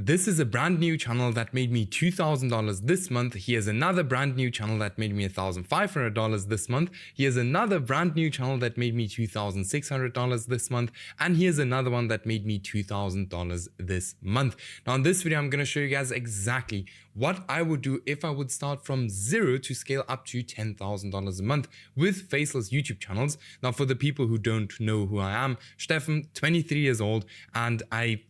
This is a brand new channel that made me $2,000 this month. Here's another brand new channel that made me $1,500 this month. Here's another brand new channel that made me $2,600 this month. And here's another one that made me $2,000 this month. Now in this video, I'm going to show you guys exactly what I would do if I would start from zero to scale up to $10,000 a month with faceless YouTube channels. Now for the people who don't know who I am, Stefan, 23 years old, and I,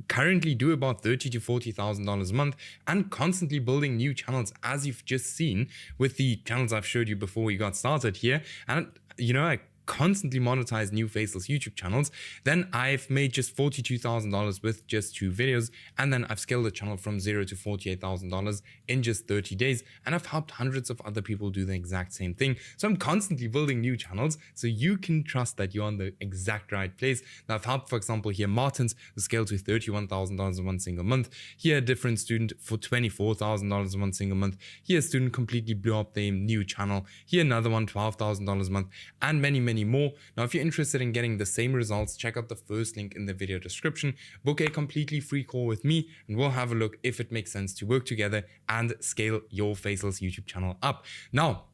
currently do about $30,000 to $40,000 a month and constantly building new channels, as you've just seen with the channels I've showed you before we got started here. And I constantly monetize new faceless YouTube channels. Then I've made just $42,000 with just 2 videos, and then I've scaled the channel from $0 to $48,000 in just 30 days, and I've helped hundreds of other people do the exact same thing. So I'm constantly building new channels, so you can trust that you're on the exact right place. Now I've helped, for example, here Martins to scale to $31,000 in one single month. Here a different student for $24,000 in one single month. Here a student completely blew up their new channel. Here another one, $12,000 a month, and many more. Now if you're interested in getting the same results, check out the first link in the video description. Book a completely free call with me and we'll have a look if it makes sense to work together and scale your faceless YouTube channel up. Now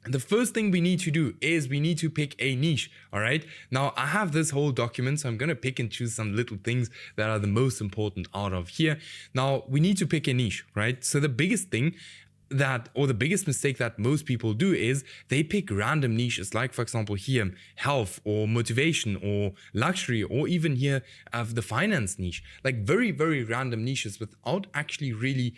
the first thing we need to do is we need to pick a niche. All right, now I have this whole document, so I'm going to pick and choose some little things that are the most important out of here. Now we need to pick a niche, right? So the biggest thing the biggest mistake that most people do is they pick random niches, like for example here health or motivation or luxury, or even here the finance niche, like very random niches without actually really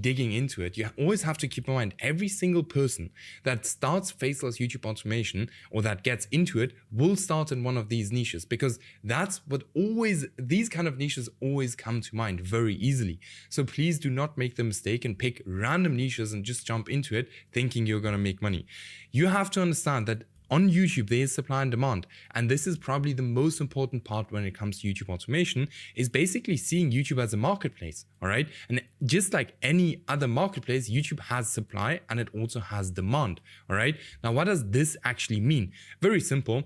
digging into it. You always have to keep in mind every single person that starts faceless YouTube automation or that gets into it will start in one of these niches, because that's what these kind of niches always come to mind very easily. So please do not make the mistake and pick random niches and just jump into it thinking you're going to make money. You have to understand that on YouTube, there is supply and demand. And this is probably the most important part when it comes to YouTube automation, is basically seeing YouTube as a marketplace. All right. And just like any other marketplace, YouTube has supply and it also has demand. All right. Now, what does this actually mean? Very simple.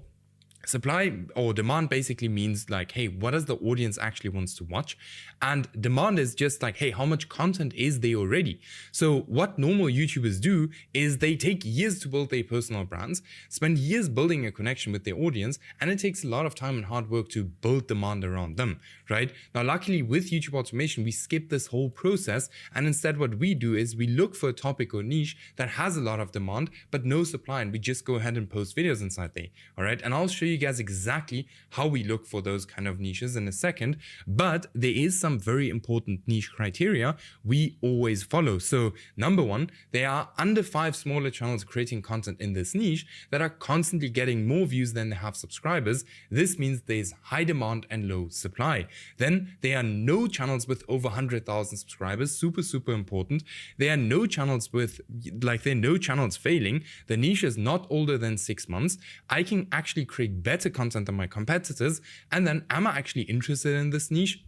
Supply or demand basically means like, hey, what does the audience actually wants to watch? And demand is just like, hey, how much content is there already? So what normal YouTubers do is they take years to build their personal brands, spend years building a connection with their audience, and it takes a lot of time and hard work to build demand around them, right? Now, luckily with YouTube automation, we skip this whole process. And instead what we do is we look for a topic or niche that has a lot of demand, but no supply. And we just go ahead and post videos inside there. All right. And I'll show you guys exactly how we look for those kind of niches in a second, but there is some very important niche criteria we always follow. So number one, there are under 5 smaller channels creating content in this niche that are constantly getting more views than they have subscribers. This means there's high demand and low supply. Then there are no channels with over 100,000 subscribers, super important. There are no channels failing. The niche is not older than 6 months. I can actually create better content than my competitors. And then am I actually interested in this niche?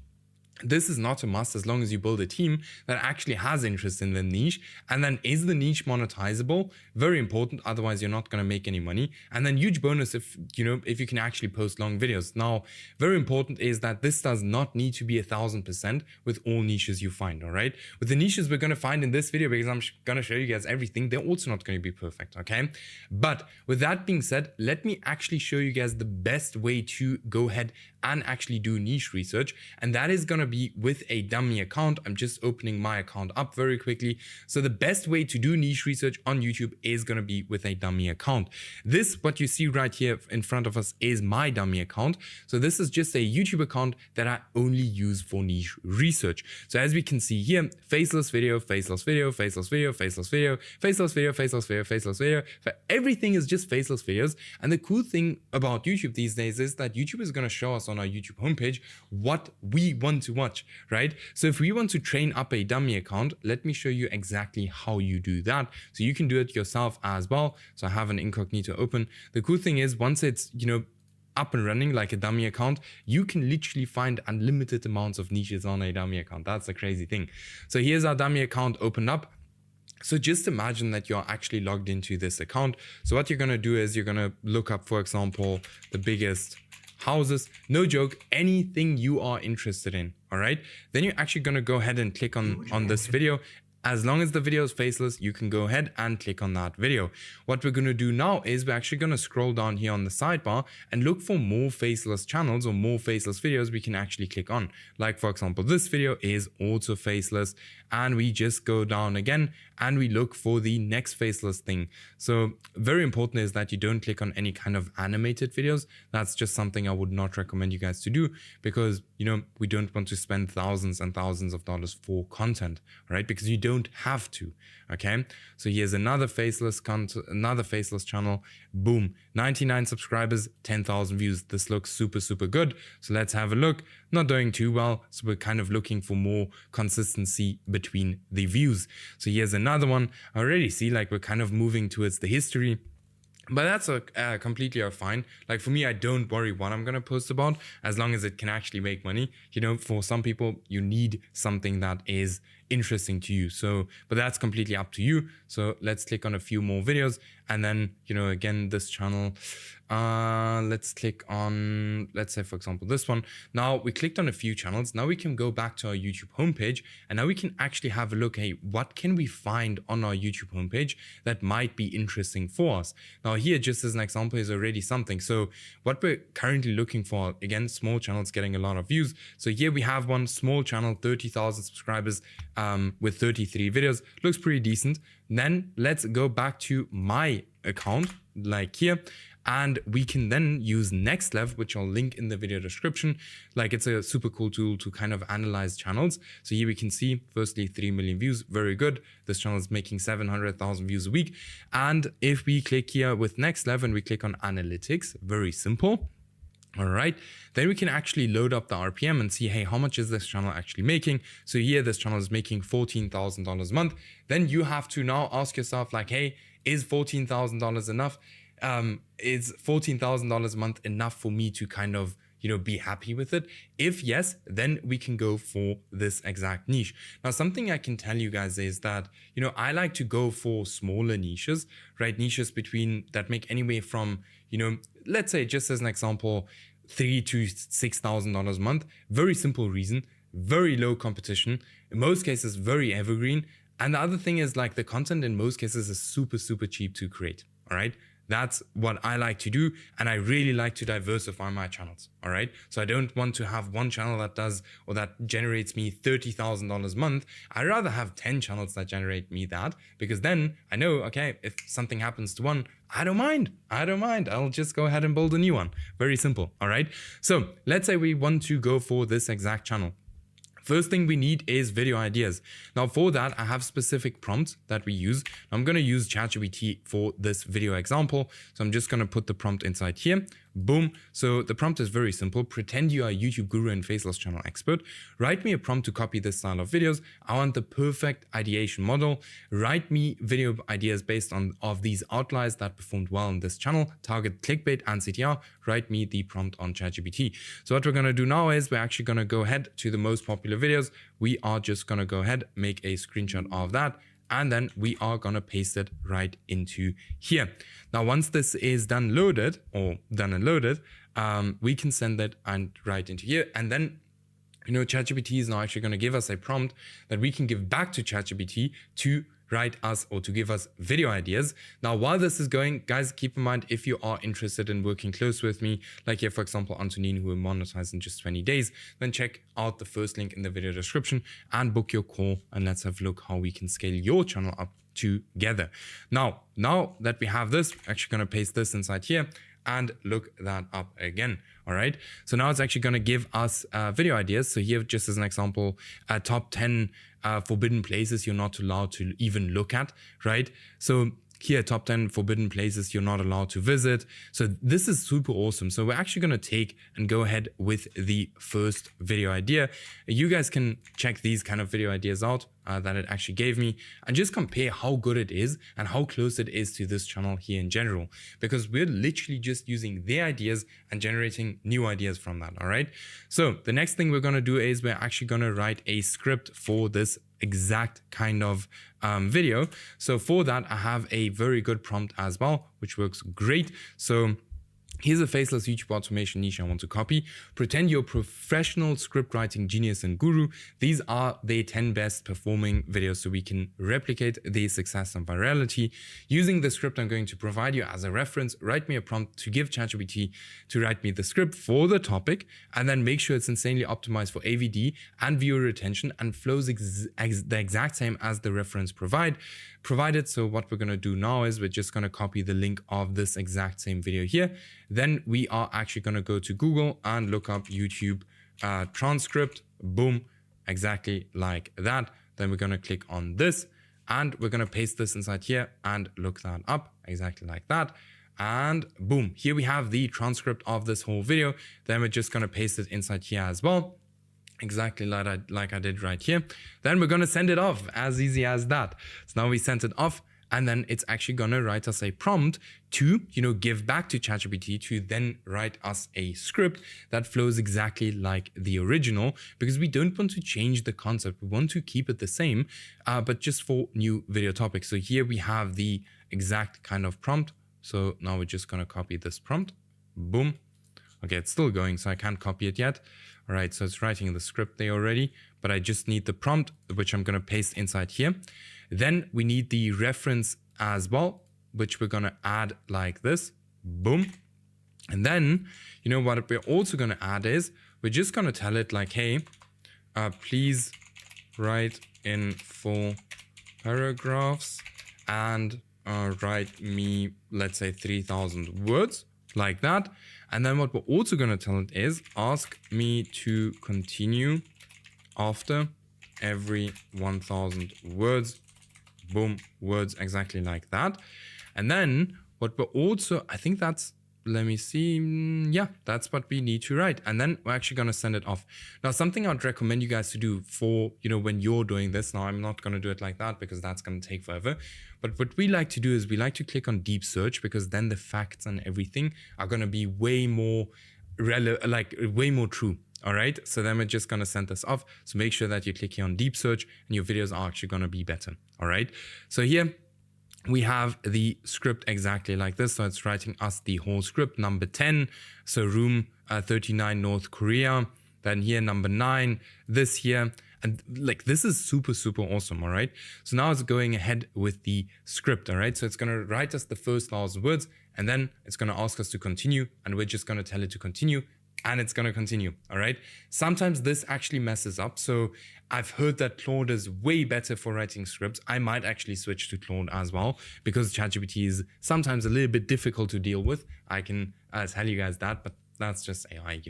This is not a must as long as you build a team that actually has interest in the niche. And then is the niche monetizable? Very important. Otherwise, you're not going to make any money. And then huge bonus if you can actually post long videos. Now, very important is that this does not need to be 1,000% with all niches you find. All right. With the niches we're going to find in this video, because I'm going to show you guys everything, they're also not going to be perfect. Okay. But with that being said, let me actually show you guys the best way to go ahead and actually do niche research. And that is going to be with a dummy account. I'm just opening my account up very quickly. So the best way to do niche research on YouTube is going to be with a dummy account. This, what you see right here in front of us, is my dummy account. So this is just a YouTube account that I only use for niche research. So as we can see here, faceless video, faceless video, faceless video, faceless video, faceless video, faceless video, faceless video. Everything is just faceless videos. And the cool thing about YouTube these days is that YouTube is going to show us on our YouTube homepage what we want to watch, right? So if we want to train up a dummy account, let me show you exactly how you do that. So you can do it yourself as well. So I have an incognito open. The cool thing is once it's, up and running like a dummy account, you can literally find unlimited amounts of niches on a dummy account. That's the crazy thing. So here's our dummy account opened up. So just imagine that you're actually logged into this account. So what you're going to do is you're going to look up, for example, the biggest houses, no joke, anything you are interested in. All right, then you're actually going to go ahead and click on this video. As long as the video is faceless, you can go ahead and click on that video. What we're going to do now is we're actually going to scroll down here on the sidebar and look for more faceless channels or more faceless videos we can actually click on. Like for example, this video is also faceless, and we just go down again and we look for the next faceless thing. So very important is that you don't click on any kind of animated videos. That's just something I would not recommend you guys to do, because we don't want to spend thousands and thousands of dollars for content, right? Because you don't have to. Okay, so here's another faceless channel. Boom, 99 subscribers, 10,000 views. This looks super good. So let's have a look. Not doing too well, so we're kind of looking for more consistency between the views. So here's another one. I already see like we're kind of moving towards the history. But that's completely fine. Like for me, I don't worry what I'm going to post about, as long as it can actually make money. For some people, you need something that is interesting to you. So, but that's completely up to you. So let's click on a few more videos. And then, again, this channel, let's click on, let's say, for example, this one. Now we clicked on a few channels. Now we can go back to our YouTube homepage, and now we can actually have a look. Hey, what can we find on our YouTube homepage that might be interesting for us? Now here, just as an example, is already something. So what we're currently looking for, again, small channels getting a lot of views. So here we have one small channel, 30,000 subscribers, with 33 videos. Looks pretty decent. Then let's go back to my account, like here, and we can then use Next Level, which I'll link in the video description. Like, it's a super cool tool to kind of analyze channels. So here we can see, firstly, 3 million views, very good. This channel is making 700,000 views a week. And if we click here with Next Level and we click on Analytics, very simple. All right, then we can actually load up the RPM and see, hey, how much is this channel actually making? So here, this channel is making $14,000 a month. Then you have to now ask yourself, like, hey, is $14,000 enough? Is $14,000 a month enough for me to kind of, be happy with it? If yes, then we can go for this exact niche. Now, something I can tell you guys is that, I like to go for smaller niches, right? Niches that make anywhere from, let's say, just as an example, $3,000 to $6,000 a month. Very simple reason, very low competition. In most cases, very evergreen. And the other thing is, like, the content in most cases is super cheap to create. All right. That's what I like to do, and I really like to diversify my channels, all right? So I don't want to have one channel that does or that generates me $30,000 a month. I'd rather have 10 channels that generate me that, because then I know, okay, if something happens to one, I don't mind. I'll just go ahead and build a new one. Very simple, all right? So let's say we want to go for this exact channel. First thing we need is video ideas. Now for that, I have specific prompts that we use. I'm going to use ChatGPT for this video example. So I'm just going to put the prompt inside here. Boom. So the prompt is very simple. Pretend you are a YouTube guru and faceless channel expert. Write me a prompt to copy this style of videos. I want the perfect ideation model. Write me video ideas based on these outliers that performed well on this channel. Target clickbait and CTR. Write me the prompt on ChatGPT. So what we're going to do now is we're actually going to go ahead to the most popular videos. We are just going to go ahead, make a screenshot of that, and then we are going to paste it right into here. Now, once this is done and loaded, we can send that and right into here. And then, ChatGPT is now actually going to give us a prompt that we can give back to ChatGPT to write us or to give us video ideas. Now, while this is going, guys, keep in mind, if you are interested in working close with me, like here, for example, Antonin, who will monetize in just 20 days, then check out the first link in the video description and book your call, and let's have a look how we can scale your channel up together. Now that we have this, we're actually going to paste this inside here and look that up again. All right. So now it's actually going to give us video ideas. So here, just as an example, top 10 forbidden places you're not allowed to even look at, right? So here, top 10 forbidden places you're not allowed to visit. So this is super awesome. So we're actually going to take and go ahead with the first video idea. You guys can check these kind of video ideas out that it actually gave me and just compare how good it is and how close it is to this channel here in general, because we're literally just using their ideas and generating new ideas from that. All right. So the next thing we're going to do is we're actually going to write a script for this exact kind of video. So for that, I have a very good prompt as well, which works great. So Here's a faceless YouTube automation niche I want to copy. Pretend you're a professional script writing genius and guru. These are the 10 best performing videos so we can replicate the success and virality. Using the script I'm going to provide you as a reference, write me a prompt to give ChatGPT to write me the script for the topic, and then make sure it's insanely optimized for AVD and viewer retention and flows the exact same as the reference provided. So what we're going to do now is we're just going to copy the link of this exact same video here. Then we are actually going to go to Google and look up YouTube transcript. Boom, exactly like that. Then we're going to click on this and we're going to paste this inside here and look that up exactly like that. And boom, here we have the transcript of this whole video. Then we're just going to paste it inside here as well. Exactly like I did right here. Then we're going to send it off, as easy as that. So now we sent it off, and then it's actually going to write us a prompt to, give back to ChatGPT to then write us a script that flows exactly like the original, because we don't want to change the concept. We want to keep it the same, but just for new video topics. So here we have the exact kind of prompt. So now we're just going to copy this prompt. Boom. Okay, it's still going, so I can't copy it yet. All right, so it's writing the script there already, but I just need the prompt, which I'm going to paste inside here. Then we need the reference as well, which we're going to add like this. Boom. And then, what we're also going to add is we're just going to tell it like, hey, please write in full paragraphs and write me, let's say 3,000 words. Like that. And then what we're also going to tell it is ask me to continue after every 1,000 words. Boom, words exactly like that. And then what we're also, I think that's, let me see. Yeah, that's what we need to write. And then we're actually going to send it off. Now, something I'd recommend you guys to do for, when you're doing this. Now, I'm not going to do it like that because that's going to take forever. But what we like to do is we like to click on deep search, because then the facts and everything are going to be way more way more true. All right. So then we're just going to send this off. So make sure that you click here on deep search and your videos are actually going to be better. All right. So here we have the script exactly like this. So it's writing us the whole script. Number 10. So room 39, North Korea. Then here, number 9, this here. And this is super, super awesome. All right. So now it's going ahead with the script. All right. So it's going to write us the first 1,000 words, and then it's going to ask us to continue, and we're just going to tell it to continue, and it's going to continue. All right. Sometimes this actually messes up. So I've heard that Claude is way better for writing scripts. I might actually switch to Claude as well, because ChatGPT is sometimes a little bit difficult to deal with. I can tell you guys that, but that's just AI,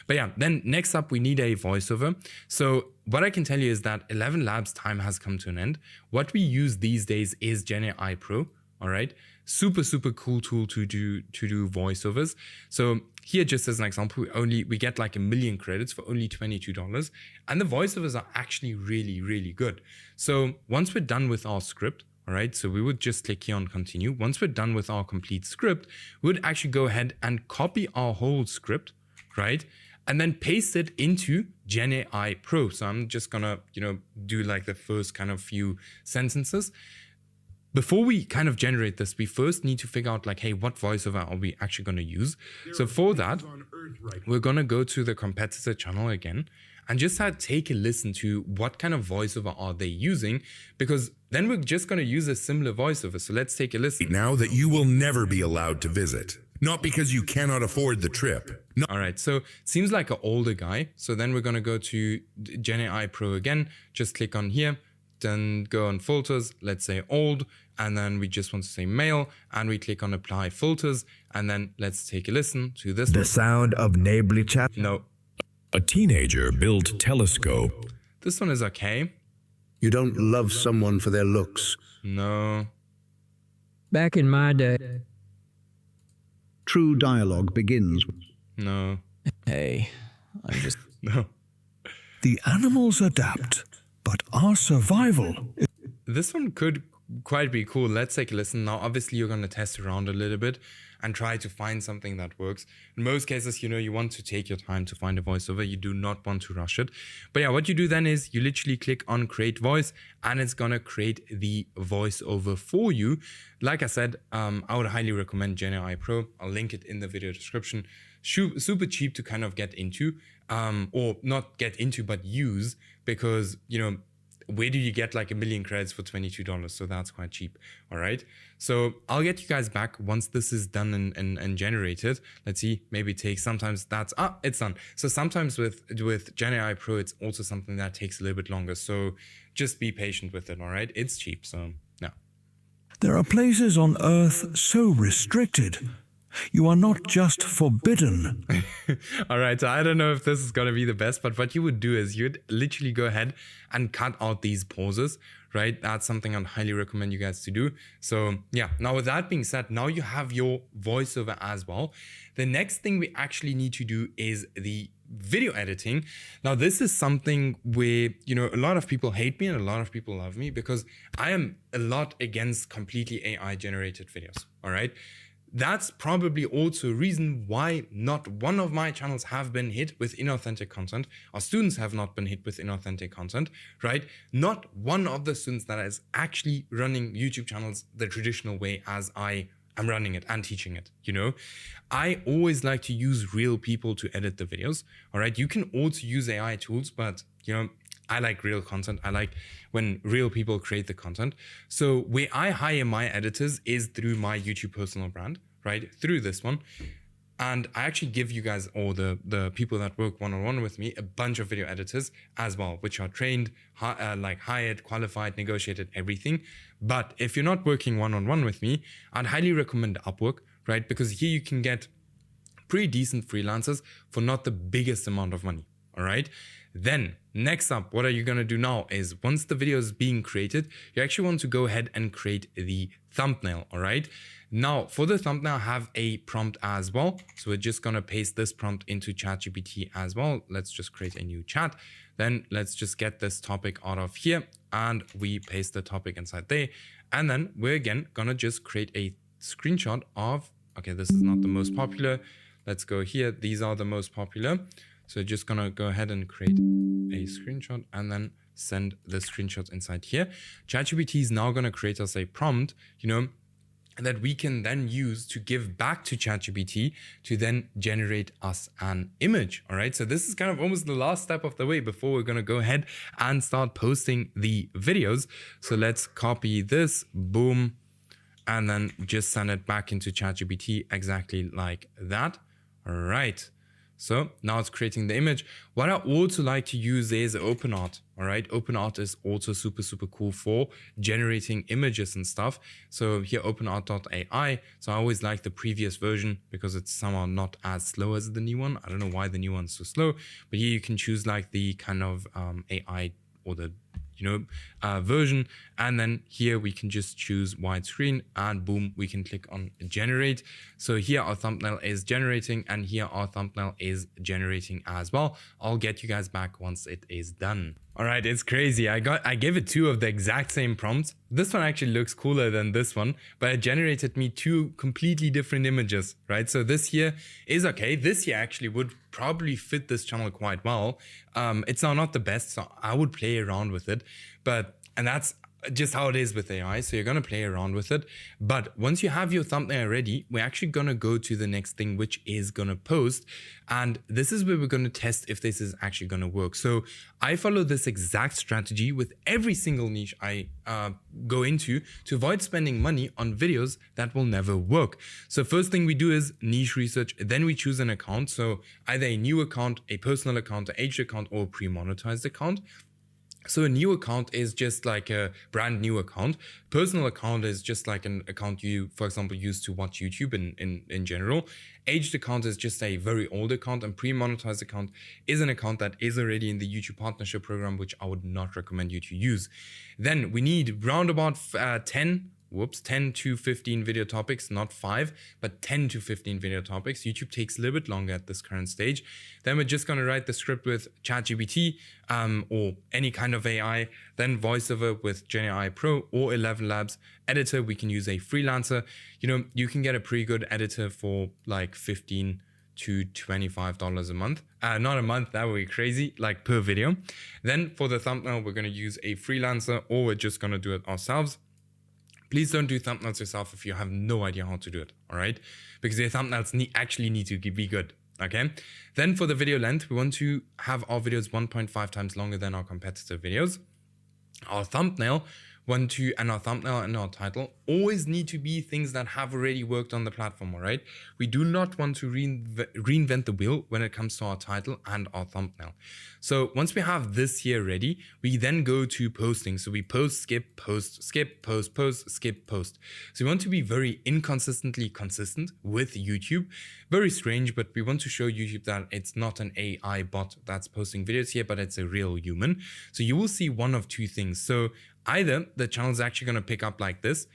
But yeah, then next up, we need a voiceover. So what I can tell you is that 11 Labs time has come to an end. What we use these days is GenAI Pro. All right. Super, super cool tool to do voiceovers. So here, just as an example, we get like 1 million credits for only $22. And the voiceovers are actually really, really good. So once we're done with our script, all right, so we would just click here on continue. Once we're done with our complete script, we would actually go ahead and copy our whole script, right? And then paste it into GenAI Pro. So I'm just gonna, do like the first kind of few sentences. Before we kind of generate this, we first need to figure out like, hey, what voiceover are we actually going to use? So for that, we're going to go to the competitor channel again and just take a listen to what kind of voiceover are they using, because then we're just going to use a similar voiceover. So let's take a listen. Now that you will never be allowed to visit, not because you cannot afford the trip. No. All right, so seems like an older guy. So then we're going to go to GenAI Pro again, just click on here, then go on filters, let's say old, and then we just want to say male, and we click on apply filters, and then let's take a listen to this. The sound of neighborly chat. No. A teenager built telescope. This one is okay. You don't love someone for their looks. No. Back in my day. True dialogue begins. No. Hey, I'm just... No. The animals adapt, but our survival... This one could quite be cool. Let's take a listen. Now, obviously, you're going to test around a little bit and try to find something that works. In most cases, you want to take your time to find a voiceover. You do not want to rush it. But yeah, what you do then is you literally click on create voice and it's going to create the voiceover for you. Like I said, I would highly recommend GenAI Pro. I'll link it in the video description. Super cheap to kind of get into, or not get into, but use, because, where do you get like 1 million credits for $22? So that's quite cheap. All right. So I'll get you guys back once this is done and generated. Let's see, maybe it takes, sometimes it's done. So sometimes with GenAI Pro, it's also something that takes a little bit longer. So just be patient with it. All right. It's cheap. So no. There are places on Earth so restricted. You are not just forbidden. All right, so I don't know if this is going to be the best, but what you would do is you'd literally go ahead and cut out these pauses, right? That's something I'd highly recommend you guys to do. So yeah, now with that being said, now you have your voiceover as well. The next thing we actually need to do is the video editing. Now, this is something where, a lot of people hate me and a lot of people love me, because I am a lot against completely AI generated videos, all right? That's probably also a reason why not one of my channels have been hit with inauthentic content. Our students have not been hit with inauthentic content, right? Not one of the students that is actually running YouTube channels the traditional way as I am running it and teaching it, I always like to use real people to edit the videos, all right? You can also use AI tools, but, I like real content. I like when real people create the content. So where I hire my editors is through my YouTube personal brand, right? Through this one. And I actually give you guys, or the people that work one-on-one with me, a bunch of video editors as well, which are trained, hired, qualified, negotiated, everything. But if you're not working one-on-one with me, I'd highly recommend Upwork, right? Because here you can get pretty decent freelancers for not the biggest amount of money, all right? Then next up, what are you going to do now is once the video is being created, you actually want to go ahead and create the thumbnail. All right. Now for the thumbnail, have a prompt as well. So we're just going to paste this prompt into ChatGPT as well. Let's just create a new chat. Then let's just get this topic out of here and we paste the topic inside there. And then we're again going to just create a screenshot of, okay, this is not the most popular. Let's go here. These are the most popular. So just gonna go ahead and create a screenshot and then send the screenshots inside here. ChatGPT is now gonna create us a prompt, that we can then use to give back to ChatGPT to then generate us an image. All right. So this is kind of almost the last step of the way before we're gonna go ahead and start posting the videos. So let's copy this, boom, and then just send it back into ChatGPT exactly like that. All right. So now it's creating the image. What I also like to use is OpenArt. All right. OpenArt is also super cool for generating images and stuff. So here openart.ai. So I always like the previous version because it's somehow not as slow as the new one. I don't know why the new one's so slow, but here you can choose like the kind of AI or the version, and then here we can just choose widescreen and boom, we can click on generate. So here our thumbnail is generating and here our thumbnail is generating as well. I'll get you guys back once it is done. All right, it's crazy. I gave it 2 of the exact same prompts. This one actually looks cooler than this one, but it generated me 2 completely different images, right? So this here is okay. This here actually would probably fit this channel quite well. It's now not the best, so I would play around with it, and that's just how it is with AI. So you're going to play around with it. But once you have your thumbnail ready, we're actually going to go to the next thing, which is going to post. And this is where we're going to test if this is actually going to work. So I follow this exact strategy with every single niche I go into to avoid spending money on videos that will never work. So first thing we do is niche research. Then we choose an account. So either a new account, a personal account, an aged account, or a pre-monetized account. So a new account is just like a brand new account. Personal account is just like an account you, for example, use to watch YouTube in general. Aged account is just a very old account, and pre-monetized account is an account that is already in the YouTube partnership program, which I would not recommend you to use. Then we need round about 10 10 to 15 video topics, not 5, but 10 to 15 video topics. YouTube takes a little bit longer at this current stage. Then we're just going to write the script with ChatGPT or any kind of AI, then voiceover with GenAI Pro or 11 Labs. Editor, we can use a freelancer. You know, you can get a pretty good editor for like $15 to $25 a month. Not a month, that would be crazy, like per video. Then for the thumbnail, we're going to use a freelancer, or we're just going to do it ourselves. Please don't do thumbnails yourself if you have no idea how to do it, all right? Because your thumbnails actually need to be good, okay? Then for the video length, we want to have our videos 1.5 times longer than our competitor videos. Our thumbnail and our thumbnail and our title always need to be things that have already worked on the platform, all right? We do not want to reinvent the wheel when it comes to our title and our thumbnail. So once we have this here ready, we then go to posting. So we post, skip, post, skip, post, post, skip, post. So we want to be very inconsistently consistent with YouTube. Very strange, but we want to show YouTube that it's not an AI bot that's posting videos here, but it's a real human. So you will see one of two things. So either the channel is actually going to pick up like this.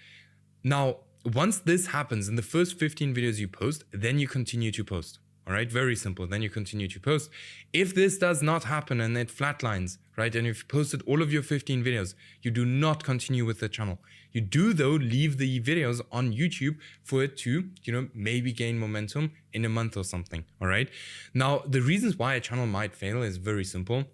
Now, once this happens in the first 15 videos you post, then you continue to post. All right, very simple. Then you continue to post. If this does not happen and it flatlines, right, and if you posted all of your 15 videos, you do not continue with the channel. You do, though, leave the videos on YouTube for it to, you know, maybe gain momentum in a month or something. All right. Now, the reasons why a channel might fail is very simple.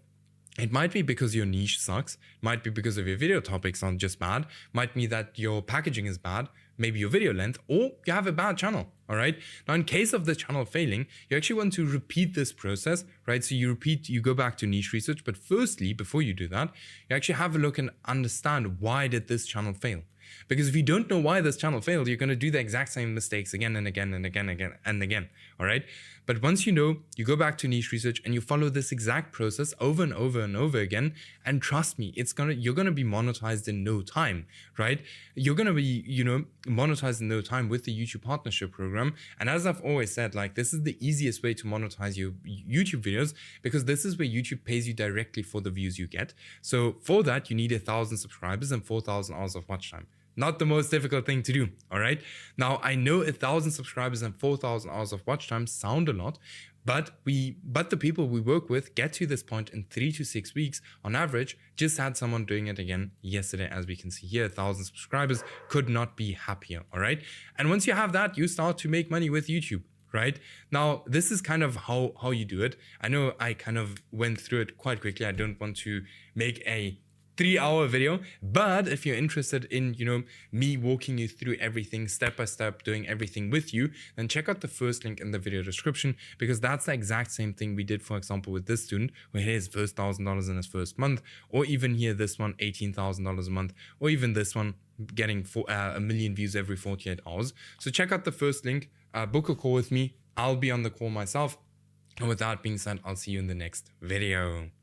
It might be because your niche sucks, might be because of your video topics are just bad, might be that your packaging is bad, maybe your video length, or you have a bad channel, all right? Now, in case of the channel failing, you actually want to repeat this process, right? So you go back to niche research, but firstly, before you do that, you actually have a look and understand why did this channel fail? Because if you don't know why this channel failed, you're going to do the exact same mistakes again and again and again and again, all right? But once you know, you go back to niche research and you follow this exact process over and over and over again, and trust me, you're going to be monetized in no time, right? You're going to be, you know, monetized in no time with the YouTube partnership program. And as I've always said, like, this is the easiest way to monetize your YouTube videos, because this is where YouTube pays you directly for the views you get. So for that, you need 1,000 subscribers and 4,000 hours of watch time. Not the most difficult thing to do, all right? Now, I know 1,000 subscribers and 4,000 hours of watch time sound a lot, but the people we work with get to this point in 3 to 6 weeks on average. Just had someone doing it again yesterday, as we can see here. 1,000 subscribers, could not be happier, all right? And once you have that, you start to make money with YouTube, right? Now, this is kind of how you do it. I know I kind of went through it quite quickly. I don't want to make a 3-hour video, but if you're interested in, you know, me walking you through everything step by step, doing everything with you, then check out the first link in the video description, because that's the exact same thing we did, for example, with this student who hit his first $1,000 in his first month, or even here, this one, $18,000 a month, or even this one getting 1 million views every 48 hours. So check out the first link, book a call with me. I'll be on the call myself. And with that being said, I'll see you in the next video.